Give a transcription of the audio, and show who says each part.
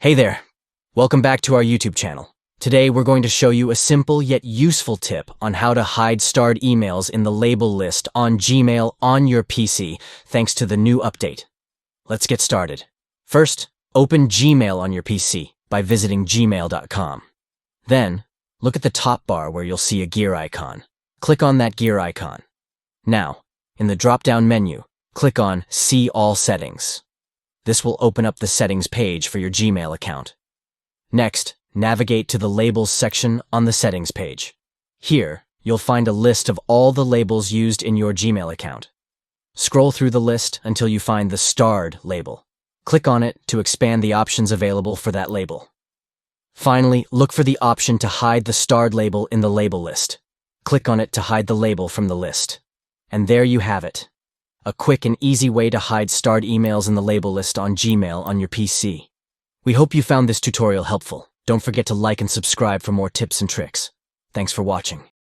Speaker 1: Hey there! Welcome back to our YouTube channel. Today we're going to show you a simple yet useful tip on how to hide starred emails in the label list on Gmail on your PC thanks to the new update. Let's get started. First, open Gmail on your PC by visiting gmail.com. Then, look at the top bar where you'll see a gear icon. Click on that gear icon. Now, in the drop-down menu, click on See All Settings. This will open up the settings page for your Gmail account. Next, navigate to the Labels section on the settings page. Here, you'll find a list of all the labels used in your Gmail account. Scroll through the list until you find the Starred label. Click on it to expand the options available for that label. Finally, look for the option to hide the starred label in the label list. Click on it to hide the label from the list. And there you have it. A quick and easy way to hide starred emails in the label list on Gmail on your PC. We hope you found this tutorial helpful. Don't forget to like and subscribe for more tips and tricks. Thanks for watching.